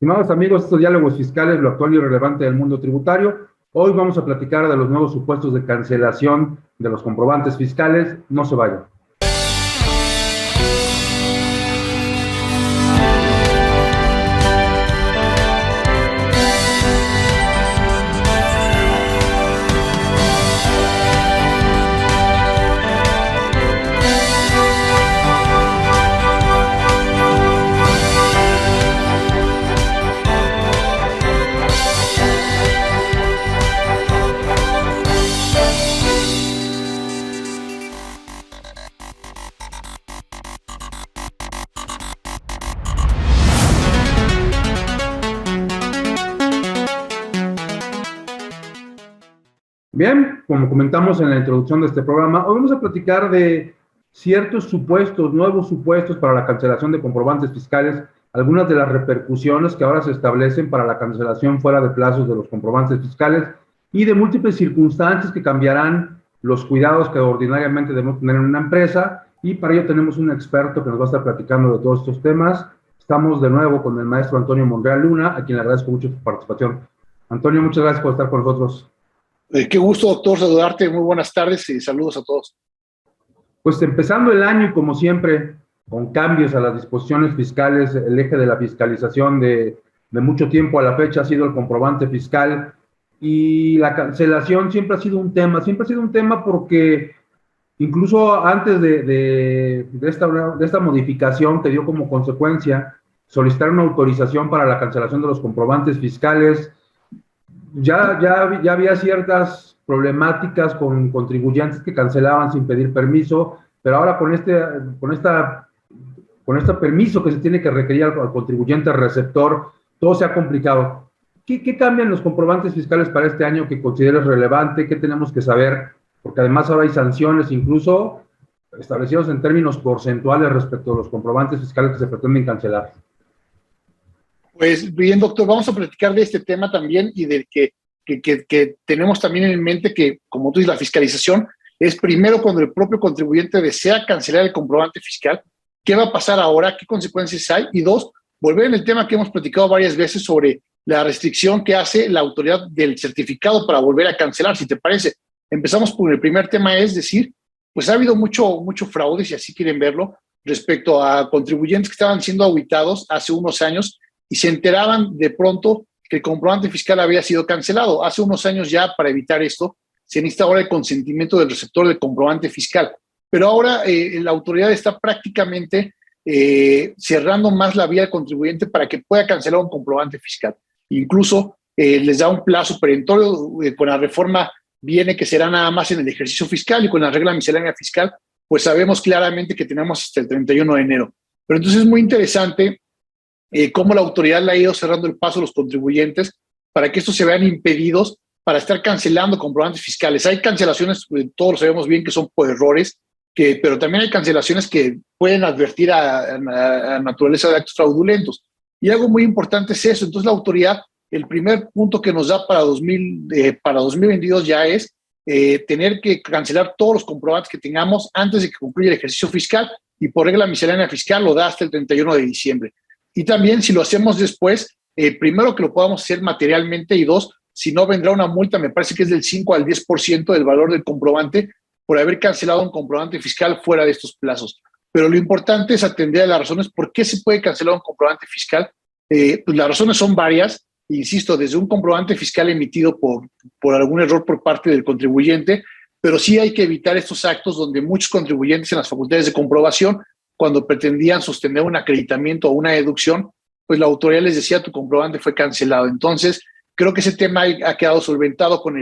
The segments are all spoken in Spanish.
Estimados amigos, estos diálogos fiscales, lo actual y relevante del mundo tributario. Hoy vamos a platicar de los nuevos supuestos de cancelación de los comprobantes fiscales. No se vayan. Bien, como comentamos en la introducción de este programa, hoy vamos a platicar de ciertos supuestos, nuevos supuestos para la cancelación de comprobantes fiscales, algunas de las repercusiones que ahora se establecen para la cancelación fuera de plazos de los comprobantes fiscales y de múltiples circunstancias que cambiarán los cuidados que ordinariamente debemos tener en una empresa. Y para ello tenemos un experto que nos va a estar platicando de todos estos temas. Estamos de nuevo con el maestro Antonio Monreal Luna, a quien le agradezco mucho su participación. Antonio, muchas gracias por estar con nosotros. Qué gusto, doctor, saludarte. Muy buenas tardes y saludos a todos. Pues empezando el año, como siempre, con cambios a las disposiciones fiscales, el eje de la fiscalización de mucho tiempo a la fecha ha sido el comprobante fiscal, y la cancelación siempre ha sido un tema porque incluso antes de esta modificación que dio como consecuencia solicitar una autorización para la cancelación de los comprobantes fiscales, ya había ciertas problemáticas con contribuyentes que cancelaban sin pedir permiso, pero ahora con este permiso que se tiene que requerir al contribuyente receptor, todo se ha complicado. ¿Qué cambian los comprobantes fiscales para este año que consideres relevante? ¿Qué tenemos que saber? Porque además ahora hay sanciones incluso establecidos en términos porcentuales respecto a los comprobantes fiscales que se pretenden cancelar. Pues bien, doctor, vamos a platicar de este tema también y del que tenemos también en mente que, como tú dices, la fiscalización es primero cuando el propio contribuyente desea cancelar el comprobante fiscal. ¿Qué va a pasar ahora? ¿Qué consecuencias hay? Y dos, volver en el tema que hemos platicado varias veces sobre la restricción que hace la autoridad del certificado para volver a cancelar, si te parece. Empezamos por el primer tema, es decir, pues ha habido mucho fraude, si así quieren verlo, respecto a contribuyentes que estaban siendo auditados hace unos años y se enteraban de pronto que el comprobante fiscal había sido cancelado. Hace unos años ya, para evitar esto, se necesita ahora el consentimiento del receptor del comprobante fiscal. Pero ahora la autoridad está prácticamente cerrando más la vía del contribuyente para que pueda cancelar un comprobante fiscal. Incluso les da un plazo perentorio. Con la reforma viene que será nada más en el ejercicio fiscal, y con la regla miscelánea fiscal, pues sabemos claramente que tenemos hasta el 31 de enero. Pero entonces es muy interesante cómo la autoridad le ha ido cerrando el paso a los contribuyentes para que estos se vean impedidos para estar cancelando comprobantes fiscales. Hay cancelaciones, todos lo sabemos bien, que son por errores, pero también hay cancelaciones que pueden advertir a naturaleza de actos fraudulentos. Y algo muy importante es eso. Entonces la autoridad, el primer punto que nos da para 2022 ya es tener que cancelar todos los comprobantes que tengamos antes de que concluya el ejercicio fiscal, y por regla miscelánea fiscal lo da hasta el 31 de diciembre. Y también, si lo hacemos después, primero que lo podamos hacer materialmente, y dos, si no, vendrá una multa, me parece que es del 5 al 10% del valor del comprobante por haber cancelado un comprobante fiscal fuera de estos plazos. Pero lo importante es atender a las razones por qué se puede cancelar un comprobante fiscal. Pues las razones son varias, insisto, desde un comprobante fiscal emitido por algún error por parte del contribuyente, pero sí hay que evitar estos actos donde muchos contribuyentes en las facultades de comprobación, cuando pretendían sostener un acreditamiento o una deducción, pues la autoridad les decía: tu comprobante fue cancelado. Entonces, creo que ese tema ha quedado solventado con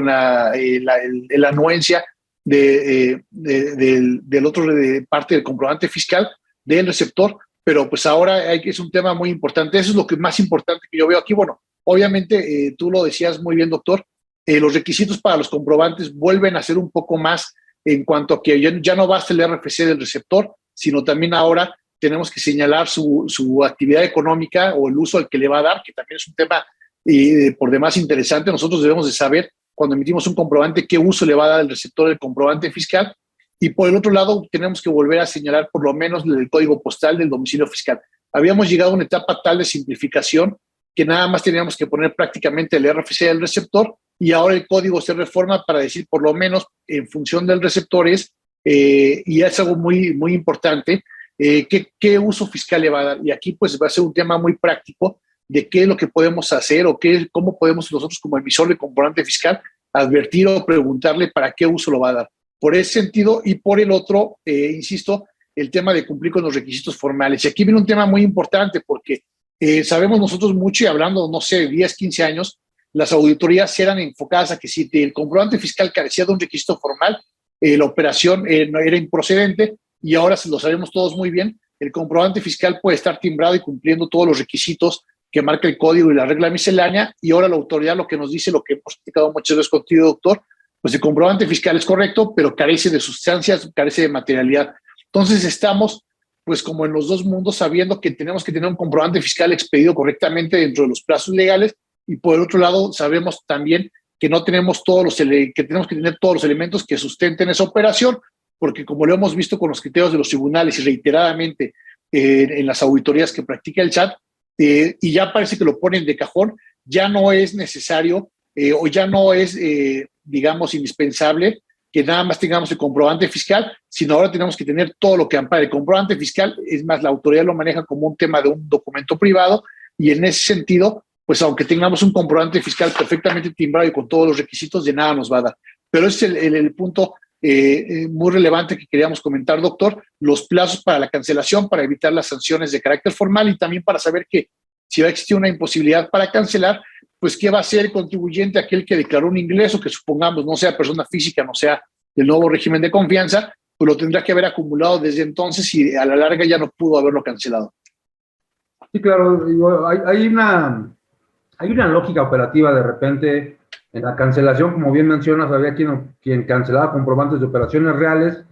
la anuencia del otro de parte del comprobante fiscal del receptor, pero pues ahora es un tema muy importante. Eso es lo que más importante que yo veo aquí. Bueno, obviamente, tú lo decías muy bien, doctor, los requisitos para los comprobantes vuelven a ser un poco más, en cuanto a que ya no basta el RFC del receptor, sino también ahora tenemos que señalar su actividad económica o el uso al que le va a dar, que también es un tema por demás interesante. Nosotros debemos de saber, cuando emitimos un comprobante, qué uso le va a dar el receptor del comprobante fiscal. Y por el otro lado, tenemos que volver a señalar por lo menos el código postal del domicilio fiscal. habíamos llegado a una etapa tal de simplificación que nada más teníamos que poner prácticamente el RFC del receptor, y ahora el código se reforma para decir, por lo menos en función del receptor y es algo muy, muy importante, qué uso fiscal le va a dar. Y aquí pues va a ser un tema muy práctico de qué es lo que podemos hacer o cómo podemos nosotros como emisor de comprobante fiscal advertir o preguntarle para qué uso lo va a dar. Por ese sentido, y por el otro, insisto, el tema de cumplir con los requisitos formales. Y aquí viene un tema muy importante porque sabemos nosotros mucho, y hablando, no sé, 10, 15 años, las auditorías eran enfocadas a que si el comprobante fiscal carecía de un requisito formal, la operación no era improcedente, y ahora lo sabemos todos muy bien, el comprobante fiscal puede estar timbrado y cumpliendo todos los requisitos que marca el código y la regla miscelánea, y ahora la autoridad lo que nos dice, lo que hemos explicado muchas veces contigo, doctor, pues el comprobante fiscal es correcto, pero carece de sustancias, carece de materialidad. Entonces estamos pues como en los dos mundos, sabiendo que tenemos que tener un comprobante fiscal expedido correctamente dentro de los plazos legales, y por el otro lado sabemos también que no tenemos que tenemos que tener todos los elementos que sustenten esa operación, porque como lo hemos visto con los criterios de los tribunales y reiteradamente en las auditorías que practica el SAT, y ya parece que lo ponen de cajón, ya no es necesario o ya no es, digamos, indispensable que nada más tengamos el comprobante fiscal, sino ahora tenemos que tener todo lo que ampara el comprobante fiscal. Es más, la autoridad lo maneja como un tema de un documento privado, y en ese sentido, pues aunque tengamos un comprobante fiscal perfectamente timbrado y con todos los requisitos, de nada nos va a dar. Pero ese es el punto muy relevante que queríamos comentar, doctor, los plazos para la cancelación, para evitar las sanciones de carácter formal, y también para saber que si va a existir una imposibilidad para cancelar, pues qué va a hacer el contribuyente, aquel que declaró un ingreso, que supongamos no sea persona física, no sea del nuevo régimen de confianza, pues lo tendrá que haber acumulado desde entonces y a la larga ya no pudo haberlo cancelado. Sí, claro, hay una lógica operativa de repente en la cancelación, como bien mencionas, había quien cancelaba comprobantes de operaciones reales,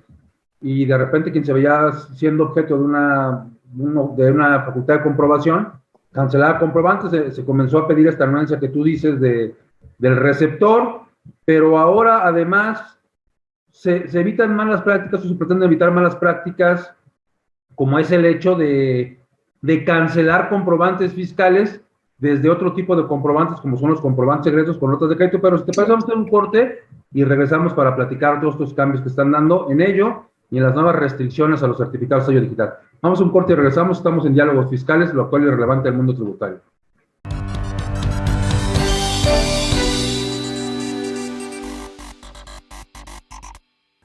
y de repente quien se veía siendo objeto de una facultad de comprobación, cancelaba comprobantes. Se comenzó a pedir esta anuencia que tú dices del receptor, pero ahora además se evitan malas prácticas, o se pretende evitar malas prácticas, como es el hecho de cancelar comprobantes fiscales desde otro tipo de comprobantes, como son los comprobantes secretos con notas de crédito. Pero si te parece, vamos a hacer un corte y regresamos para platicar todos estos cambios que están dando en ello y en las nuevas restricciones a los certificados de sello digital. Vamos a un corte y regresamos. Estamos en Diálogos Fiscales, lo actual y relevante del mundo tributario.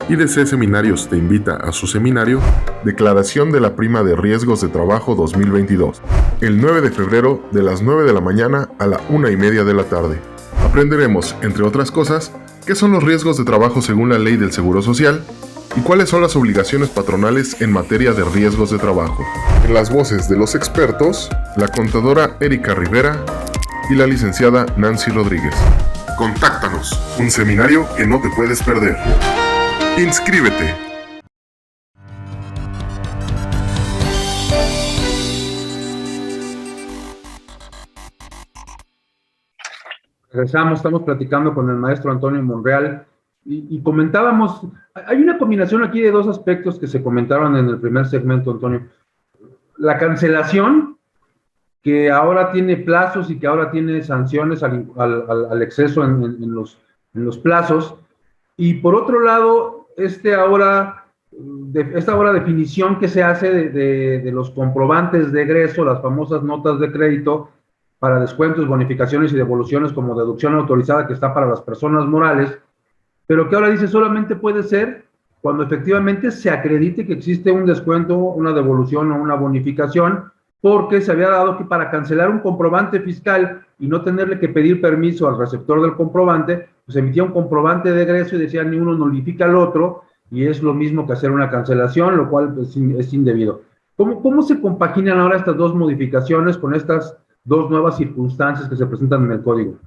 IDC Seminarios te invita a su seminario Declaración de la Prima de Riesgos de Trabajo 2022, el 9 de febrero de las 9 de la mañana a la 1:30 de la tarde. Aprenderemos, entre otras cosas, qué son los riesgos de trabajo según la Ley del Seguro Social y cuáles son las obligaciones patronales en materia de riesgos de trabajo. En las voces de los expertos, la contadora Erika Rivera y la licenciada Nancy Rodríguez. Contáctanos, un seminario que no te puedes perder. ¡Inscríbete! Regresamos, estamos platicando con el maestro Antonio Monreal y comentábamos, hay una combinación aquí de dos aspectos que se comentaron en el primer segmento, Antonio. La cancelación, que ahora tiene plazos y que ahora tiene sanciones al exceso en los plazos, y por otro lado, esta ahora definición que se hace de los comprobantes de egreso, las famosas notas de crédito para descuentos, bonificaciones y devoluciones como deducción autorizada, que está para las personas morales, pero que ahora dice solamente puede ser cuando efectivamente se acredite que existe un descuento, una devolución o una bonificación, porque se había dado que para cancelar un comprobante fiscal y no tenerle que pedir permiso al receptor del comprobante, pues emitía un comprobante de egreso y decía ni uno nulifica al otro, y es lo mismo que hacer una cancelación, lo cual es indebido. ¿Cómo se compaginan ahora estas dos modificaciones con estas dos nuevas circunstancias que se presentan en el código?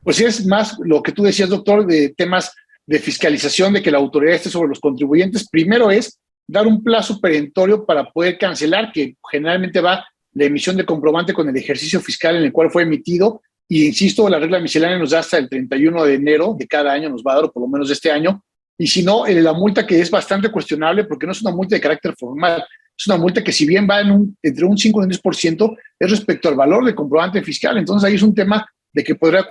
Pues es más lo que tú decías, doctor, de temas de fiscalización, de que la autoridad esté sobre los contribuyentes. Primero es dar un plazo perentorio para poder cancelar, que generalmente va la emisión de comprobante con el ejercicio fiscal en el cual fue emitido, y insisto, la regla miscelánea nos da hasta el 31 de enero de cada año, nos va a dar, o por lo menos de este año, y si no, la multa, que es bastante cuestionable porque no es una multa de carácter formal, Es una multa que si bien va entre un 5 y un 10%, es respecto al valor del comprobante fiscal. Entonces ahí es un tema de que podría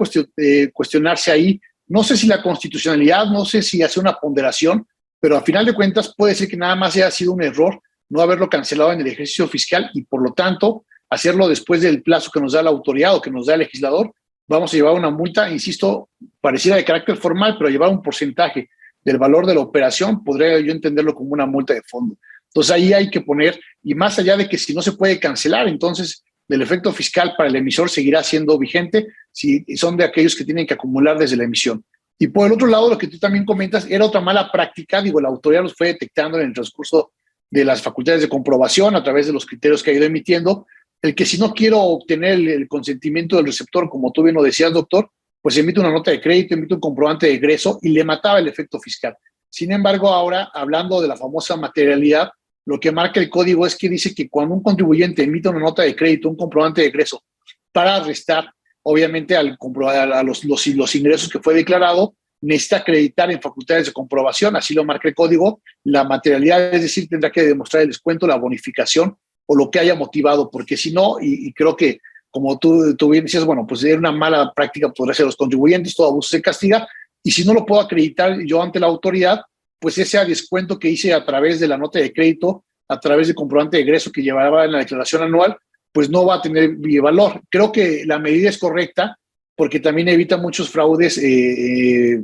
cuestionarse ahí. No sé si la constitucionalidad, no sé si hace una ponderación, pero a final de cuentas puede ser que nada más haya sido un error no haberlo cancelado en el ejercicio fiscal y por lo tanto hacerlo después del plazo que nos da la autoridad o que nos da el legislador. Vamos a llevar una multa, insisto, pareciera de carácter formal, pero llevar un porcentaje del valor de la operación, podría yo entenderlo como una multa de fondo. Entonces ahí hay que poner, y más allá de que si no se puede cancelar, entonces el efecto fiscal para el emisor seguirá siendo vigente si son de aquellos que tienen que acumular desde la emisión. Y por el otro lado, lo que tú también comentas, era otra mala práctica, digo, la autoridad los fue detectando en el transcurso de las facultades de comprobación a través de los criterios que ha ido emitiendo, el que si no quiero obtener el consentimiento del receptor, como tú bien lo decías, doctor, pues emite una nota de crédito, emite un comprobante de egreso y le mataba el efecto fiscal. Sin embargo, ahora, hablando de la famosa materialidad, lo que marca el código es que dice que cuando un contribuyente emite una nota de crédito, un comprobante de egreso, para restar, obviamente, a los ingresos que fue declarado, necesita acreditar en facultades de comprobación, así lo marca el código, la materialidad, es decir, tendrá que demostrar el descuento, la bonificación o lo que haya motivado, porque si no, y creo que como tú bien decías, bueno, pues era una mala práctica podría ser los contribuyentes, todo abuso se castiga, y si no lo puedo acreditar yo ante la autoridad, pues ese descuento que hice a través de la nota de crédito, a través del comprobante de egreso que llevaba en la declaración anual, pues no va a tener valor. Creo que la medida es correcta porque también evita muchos fraudes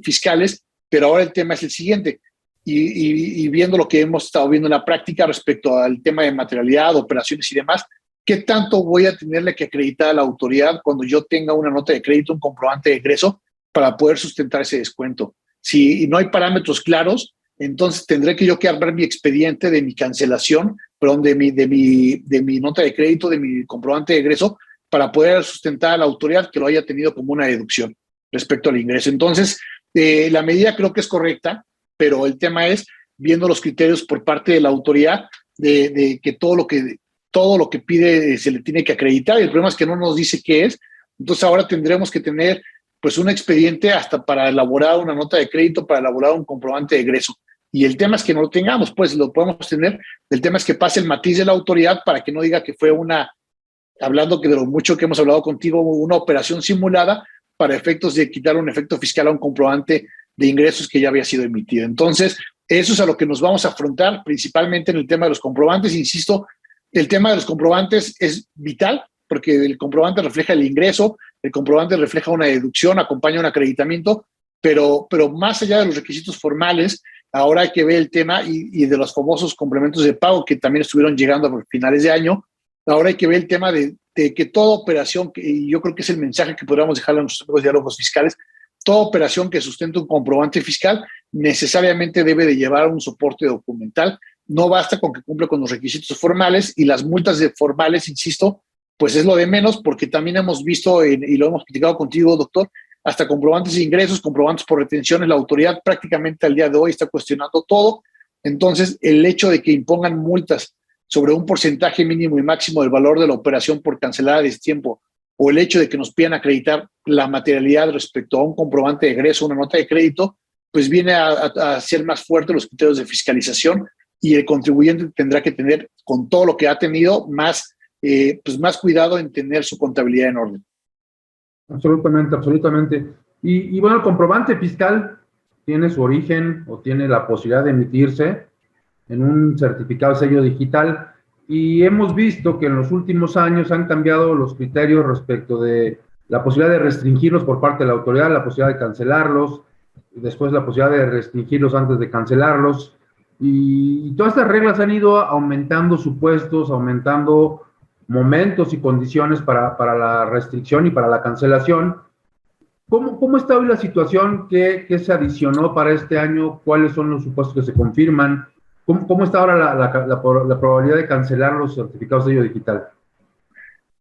fiscales, pero ahora el tema es el siguiente, y viendo lo que hemos estado viendo en la práctica respecto al tema de materialidad, operaciones y demás, ¿qué tanto voy a tenerle que acreditar a la autoridad cuando yo tenga una nota de crédito, un comprobante de egreso, para poder sustentar ese descuento? Si no hay parámetros claros, entonces tendré que yo que armar mi expediente de mi cancelación, perdón, de mi nota de crédito, de mi comprobante de egreso, para poder sustentar a la autoridad que lo haya tenido como una deducción respecto al ingreso. Entonces, la medida creo que es correcta, pero el tema es viendo los criterios por parte de la autoridad de que todo lo que pide se le tiene que acreditar, y el problema es que no nos dice qué es. Entonces ahora tendremos que tener pues un expediente hasta para elaborar una nota de crédito, para elaborar un comprobante de egreso. Y el tema es que no lo tengamos, pues lo podemos tener. El tema es que pase el matiz de la autoridad para que no diga que fue hablando que de lo mucho que hemos hablado contigo, una operación simulada para efectos de quitar un efecto fiscal a un comprobante de ingresos que ya había sido emitido. Entonces, eso es a lo que nos vamos a afrontar, principalmente en el tema de los comprobantes. Insisto, el tema de los comprobantes es vital porque el comprobante refleja el ingreso, el comprobante refleja una deducción, acompaña un acreditamiento, pero más allá de los requisitos formales, ahora hay que ver el tema y de los famosos complementos de pago que también estuvieron llegando a finales de año. Ahora hay que ver el tema de que toda operación, y yo creo que es el mensaje que podríamos dejarle a nuestros amigos diálogos fiscales, toda operación que sustente un comprobante fiscal necesariamente debe de llevar un soporte documental. No basta con que cumpla con los requisitos formales, y las multas formales, insisto, pues es lo de menos, porque también hemos visto, y lo hemos platicado contigo, doctor, hasta comprobantes de ingresos, comprobantes por retenciones. La autoridad prácticamente al día de hoy está cuestionando todo. Entonces, el hecho de que impongan multas sobre un porcentaje mínimo y máximo del valor de la operación por cancelada a destiempo, o el hecho de que nos pidan acreditar la materialidad respecto a un comprobante de egreso, una nota de crédito, pues viene a ser más fuerte los criterios de fiscalización, y el contribuyente tendrá que tener, con todo lo que ha tenido, más cuidado en tener su contabilidad en orden. Absolutamente, absolutamente. Y bueno, el comprobante fiscal tiene su origen o tiene la posibilidad de emitirse en un certificado de sello digital, y hemos visto que en los últimos años han cambiado los criterios respecto de la posibilidad de restringirlos por parte de la autoridad, la posibilidad de cancelarlos, después la posibilidad de restringirlos antes de cancelarlos, y todas estas reglas han ido aumentando supuestos, aumentando momentos y condiciones para la restricción y para la cancelación. ¿Cómo está hoy la situación? ¿Qué se adicionó para este año? ¿Cuáles son los supuestos que se confirman? ¿Cómo está ahora la probabilidad de cancelar los certificados de sello digital?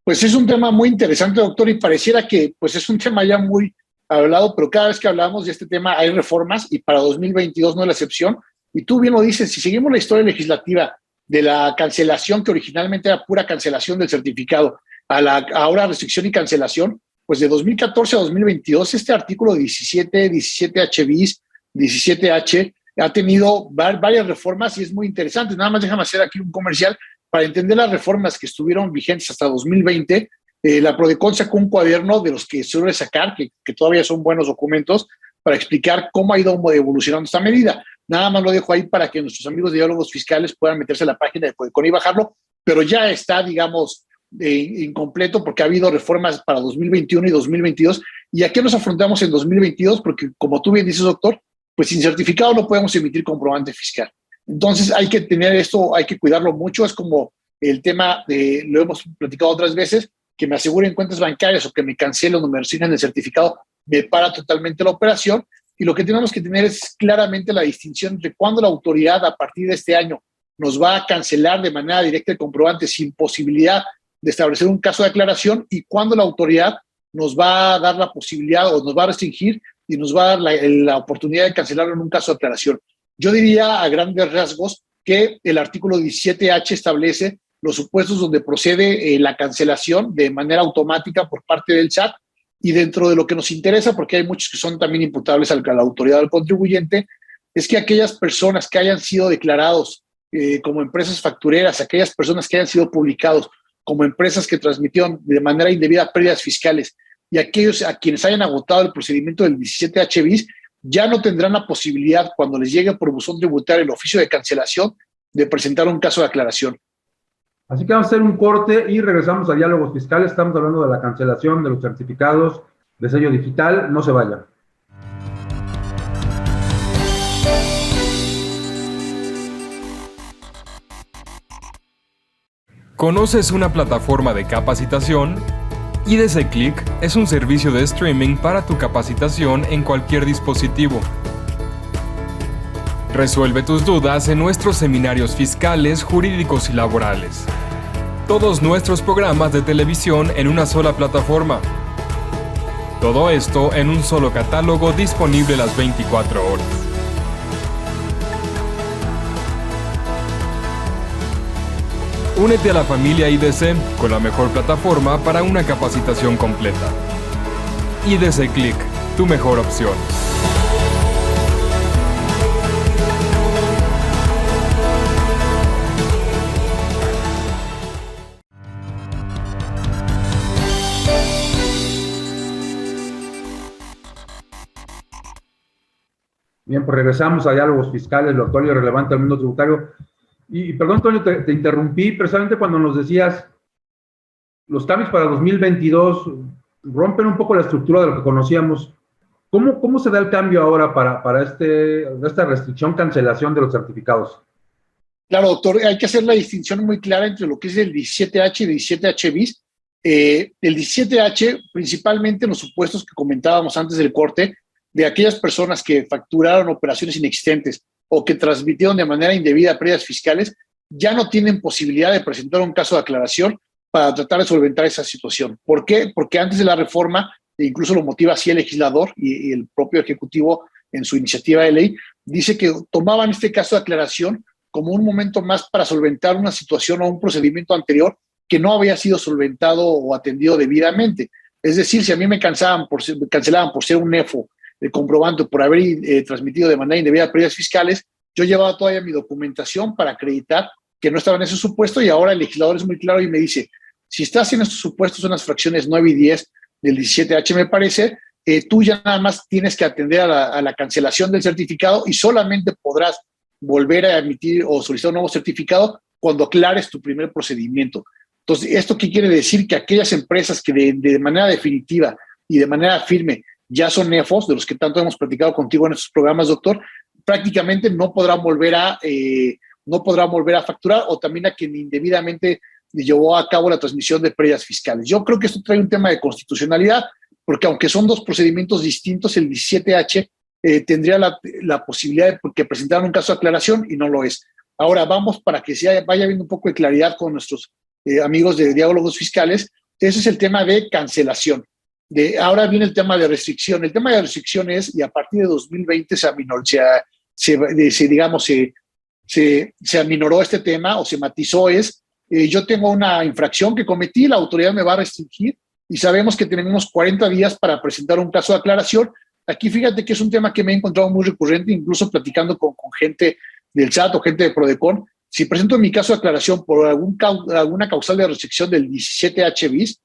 Pues es un tema muy interesante, doctor, y pareciera que pues es un tema ya muy hablado, pero cada vez que hablamos de este tema hay reformas, y para 2022 no es la excepción. Y tú bien lo dices, si seguimos la historia legislativa de la cancelación, que originalmente era pura cancelación del certificado, ahora restricción y cancelación, pues de 2014 a 2022 este artículo 17H bis, 17H, ha tenido varias reformas, y es muy interesante. Nada más déjame hacer aquí un comercial. para entender las reformas que estuvieron vigentes hasta 2020, la Prodecon sacó un cuaderno de los que suele sacar, que todavía son buenos documentos, para explicar cómo ha ido evolucionando esta medida. Nada más lo dejo ahí para que nuestros amigos de diálogos fiscales puedan meterse a la página de Prodecon y bajarlo, pero ya está, digamos, incompleto porque ha habido reformas para 2021 y 2022. ¿Y a qué nos afrontamos en 2022? Porque, como tú bien dices, doctor, pues sin certificado no podemos emitir comprobante fiscal. Entonces hay que tener esto, hay que cuidarlo mucho. Es como el tema de, lo hemos platicado otras veces, que me aseguren cuentas bancarias o que me cancelen o me resignen el certificado, me para totalmente la operación. Y lo que tenemos que tener es claramente la distinción entre cuándo la autoridad a partir de este año nos va a cancelar de manera directa el comprobante sin posibilidad de establecer un caso de aclaración y cuándo la autoridad nos va a dar la posibilidad o nos va a restringir y nos va a dar la oportunidad de cancelarlo en un caso de aclaración. Yo diría a grandes rasgos que el artículo 17H establece los supuestos donde procede la cancelación de manera automática por parte del SAT, y dentro de lo que nos interesa, porque hay muchos que son también imputables a la autoridad del contribuyente, es que aquellas personas que hayan sido declarados como empresas factureras, aquellas personas que hayan sido publicados como empresas que transmitieron de manera indebida pérdidas fiscales y aquellos a quienes hayan agotado el procedimiento del 17H bis, ya no tendrán la posibilidad, cuando les llegue por buzón tributario el oficio de cancelación, de presentar un caso de aclaración. Así que vamos a hacer un corte y regresamos a diálogos fiscales. Estamos hablando de la cancelación de los certificados de sello digital. No se vayan. ¿Conoces una plataforma de capacitación? IDC Click es un servicio de streaming para tu capacitación en cualquier dispositivo. Resuelve tus dudas en nuestros seminarios fiscales, jurídicos y laborales. Todos nuestros programas de televisión en una sola plataforma. Todo esto en un solo catálogo disponible las 24 horas. Únete a la familia IDC con la mejor plataforma para una capacitación completa. IDC Click, tu mejor opción. Bien, pues regresamos a diálogos fiscales, lo actual y relevante al mundo tributario. Y perdón, Antonio, te interrumpí precisamente cuando nos decías los cambios para 2022 rompen un poco la estructura de lo que conocíamos. ¿Cómo se da el cambio ahora para esta restricción, cancelación de los certificados? Claro, doctor, hay que hacer la distinción muy clara entre lo que es el 17H y el 17H bis. El 17H, principalmente en los supuestos que comentábamos antes del corte, de aquellas personas que facturaron operaciones inexistentes o que transmitieron de manera indebida pérdidas fiscales, ya no tienen posibilidad de presentar un caso de aclaración para tratar de solventar esa situación. ¿Por qué? Porque antes de la reforma, e incluso lo motiva así el legislador y el propio Ejecutivo en su iniciativa de ley, dice que tomaban este caso de aclaración como un momento más para solventar una situación o un procedimiento anterior que no había sido solventado o atendido debidamente. Es decir, si a mí me cancelaban por ser un NEFO, el comprobante por haber transmitido de manera indebida pérdidas fiscales, yo llevaba todavía mi documentación para acreditar que no estaba en ese supuesto, y ahora el legislador es muy claro y me dice, si estás en estos supuestos, en las fracciones 9 y 10 del 17H, me parece, tú ya nada más tienes que atender a la cancelación del certificado y solamente podrás volver a emitir o solicitar un nuevo certificado cuando aclares tu primer procedimiento. Entonces, ¿esto qué quiere decir? Que aquellas empresas que de manera definitiva y de manera firme ya son NEFOS, de los que tanto hemos platicado contigo en estos programas, doctor, prácticamente no podrán volver a facturar, o también a quien indebidamente llevó a cabo la transmisión de pérdidas fiscales. Yo creo que esto trae un tema de constitucionalidad, porque aunque son dos procedimientos distintos, el 17H tendría la posibilidad de que presentaran un caso de aclaración y no lo es. Ahora vamos, para que vaya habiendo un poco de claridad con nuestros amigos de diálogos fiscales. Ese es el tema de cancelación. Ahora viene el tema de restricción. El tema de restricción es, y a partir de 2020 se aminoró este tema o se matizó, yo tengo una infracción que cometí, la autoridad me va a restringir y sabemos que tenemos 40 días para presentar un caso de aclaración. Aquí fíjate que es un tema que me he encontrado muy recurrente, incluso platicando con gente del SAT o gente de Prodecon. si presento mi caso de aclaración por alguna causal de restricción del 17H bis,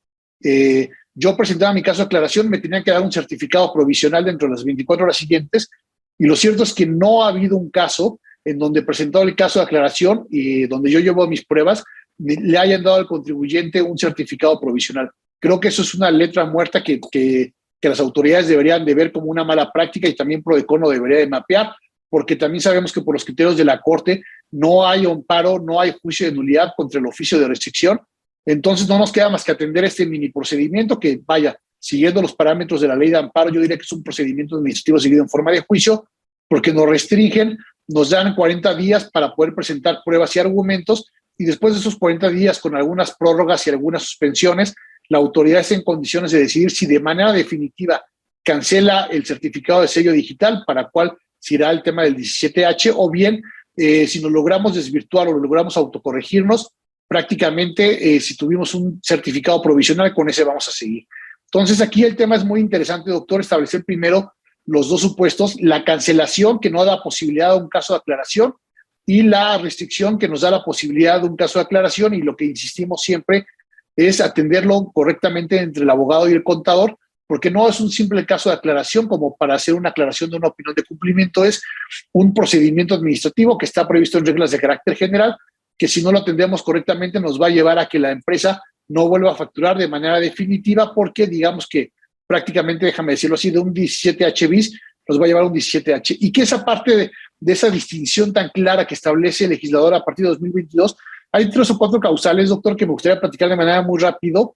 yo presentaba mi caso de aclaración, me tenían que dar un certificado provisional dentro de las 24 horas siguientes, y lo cierto es que no ha habido un caso en donde presentado el caso de aclaración y donde yo llevo mis pruebas, le hayan dado al contribuyente un certificado provisional. Creo que eso es una letra muerta que las autoridades deberían de ver como una mala práctica, y también Prodecon lo debería de mapear, porque también sabemos que por los criterios de la Corte no hay amparo, no hay juicio de nulidad contra el oficio de restricción. Entonces no nos queda más que atender este mini procedimiento que, vaya, siguiendo los parámetros de la ley de amparo, yo diría que es un procedimiento administrativo seguido en forma de juicio, porque nos restringen, nos dan 40 días para poder presentar pruebas y argumentos, y después de esos 40 días, con algunas prórrogas y algunas suspensiones, la autoridad está en condiciones de decidir si de manera definitiva cancela el certificado de sello digital, para cual se irá el tema del 17H, o bien, si nos logramos desvirtuar o logramos autocorregirnos, prácticamente si tuvimos un certificado provisional, con ese vamos a seguir. Entonces aquí el tema es muy interesante, doctor, establecer primero los dos supuestos: la cancelación, que no da posibilidad de un caso de aclaración, y la restricción, que nos da la posibilidad de un caso de aclaración, y lo que insistimos siempre es atenderlo correctamente entre el abogado y el contador, porque no es un simple caso de aclaración como para hacer una aclaración de una opinión de cumplimiento, es un procedimiento administrativo que está previsto en reglas de carácter general, que si no lo atendemos correctamente nos va a llevar a que la empresa no vuelva a facturar de manera definitiva, porque digamos que prácticamente, déjame decirlo así, de un 17H bis nos va a llevar a un 17H. Y que esa parte de esa distinción tan clara que establece el legislador a partir de 2022, hay 3 o 4 causales, doctor, que me gustaría platicar de manera muy rápido,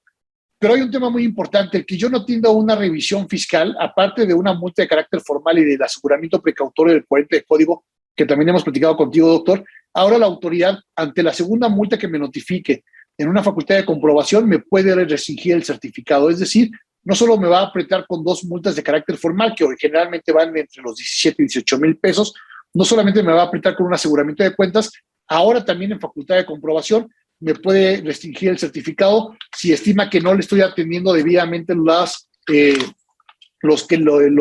pero hay un tema muy importante: el que yo no atienda una revisión fiscal, aparte de una multa de carácter formal y del aseguramiento precautorio del 40 de código, que también hemos platicado contigo, doctor. Ahora la autoridad, ante la segunda multa que me notifique en una facultad de comprobación, me puede restringir el certificado. Es decir, no solo me va a apretar con 2 multas de carácter formal, que generalmente van entre los 17 y 18 mil pesos, no solamente me va a apretar con un aseguramiento de cuentas, ahora también en facultad de comprobación me puede restringir el certificado si estima que no le estoy atendiendo debidamente los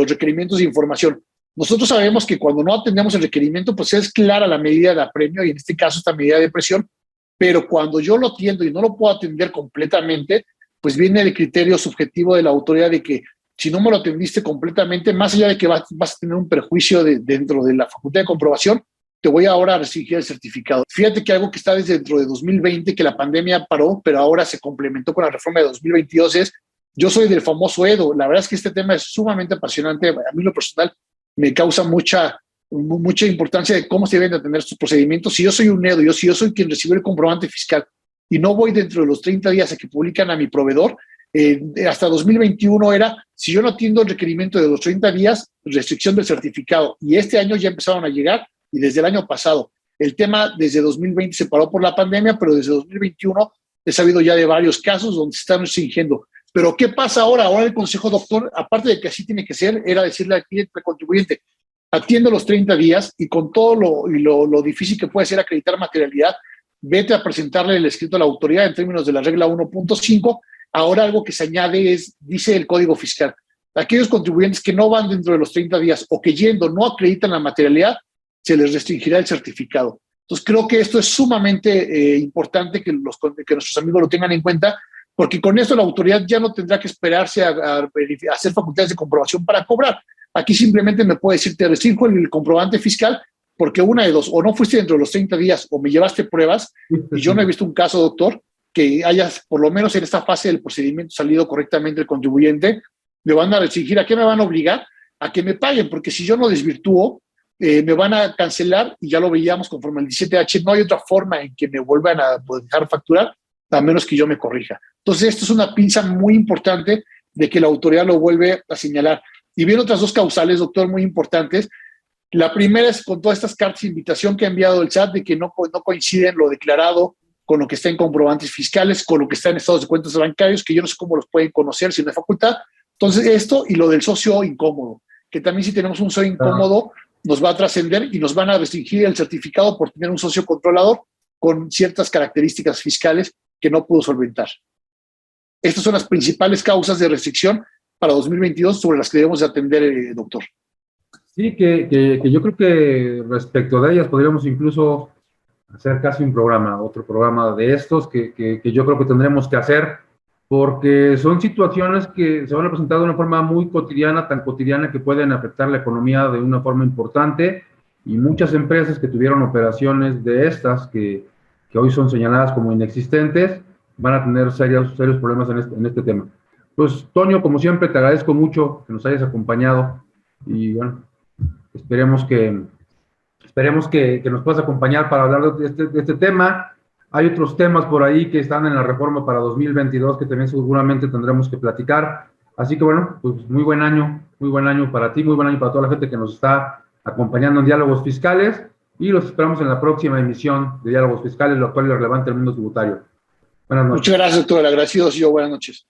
requerimientos de información. Nosotros sabemos que cuando no atendemos el requerimiento, pues es clara la medida de apremio, y en este caso esta medida de presión, pero cuando yo lo atiendo y no lo puedo atender completamente, pues viene el criterio subjetivo de la autoridad de que si no me lo atendiste completamente, más allá de que vas a tener un perjuicio dentro de la facultad de comprobación, te voy ahora a restringir el certificado. Fíjate que algo que está desde dentro de 2020, que la pandemia paró, pero ahora se complementó con la reforma de 2022, es: yo soy del famoso EDO. La verdad es que este tema es sumamente apasionante. A mí lo personal me causa mucha importancia de cómo se deben de atender estos procedimientos. Si yo soy un EDO, si yo soy quien recibió el comprobante fiscal y no voy dentro de los 30 días a que publican a mi proveedor, hasta 2021 era: si yo no atiendo el requerimiento de los 30 días, restricción del certificado. Y este año ya empezaron a llegar, y desde el año pasado. El tema desde 2020 se paró por la pandemia, pero desde 2021 he sabido ya de varios casos donde se están restringiendo. Pero ¿qué pasa ahora? Ahora el consejo, doctor, aparte de que así tiene que ser, era decirle al cliente, al contribuyente: atiende los 30 días, y con todo lo difícil que puede ser acreditar materialidad, vete a presentarle el escrito a la autoridad en términos de la regla 1.5. Ahora algo que se añade dice el Código Fiscal: aquellos contribuyentes que no van dentro de los 30 días o que yendo no acreditan la materialidad, se les restringirá el certificado. Entonces creo que esto es sumamente importante que nuestros amigos lo tengan en cuenta, porque con esto la autoridad ya no tendrá que esperarse a hacer facultades de comprobación para cobrar. Aquí simplemente me puede decir: te restringo el comprobante fiscal, porque una de dos: o no fuiste dentro de los 30 días o me llevaste pruebas, y yo no he visto un caso, doctor, que haya, por lo menos en esta fase del procedimiento, salido correctamente el contribuyente. Me van a restringir. ¿A qué me van a obligar? A que me paguen, porque si yo no desvirtúo, me van a cancelar, y ya lo veíamos conforme al 17H, no hay otra forma en que me vuelvan a dejar facturar, a menos que yo me corrija. Entonces, esto es una pinza muy importante de que la autoridad lo vuelve a señalar. Y vienen otras 2 causales, doctor, muy importantes. La primera es con todas estas cartas de invitación que ha enviado el SAT de que no coinciden lo declarado con lo que está en comprobantes fiscales, con lo que está en estados de cuentas bancarios, que yo no sé cómo los pueden conocer si no hay facultad. Entonces, esto y lo del socio incómodo, que también si tenemos un socio incómodo, nos va a trascender y nos van a restringir el certificado por tener un socio controlador con ciertas características fiscales que no pudo solventar. Estas son las principales causas de restricción para 2022 sobre las que debemos de atender, doctor. Sí, que yo creo que respecto de ellas podríamos incluso hacer casi un programa, otro programa de estos que yo creo que tendremos que hacer, porque son situaciones que se van a presentar de una forma muy cotidiana, tan cotidiana que pueden afectar la economía de una forma importante, y muchas empresas que tuvieron operaciones de estas, que hoy son señaladas como inexistentes, van a tener serios problemas en este tema. Pues, Toño, como siempre, te agradezco mucho que nos hayas acompañado, y bueno, esperemos que nos puedas acompañar para hablar de este tema. Hay otros temas por ahí que están en la reforma para 2022 que también seguramente tendremos que platicar. Así que bueno, pues muy buen año para ti, muy buen año para toda la gente que nos está acompañando en Diálogos Fiscales, y los esperamos en la próxima emisión de Diálogos Fiscales, lo actual y lo relevante del mundo tributario. Buenas noches. Muchas gracias, doctor. Agradecido, yo. Buenas noches.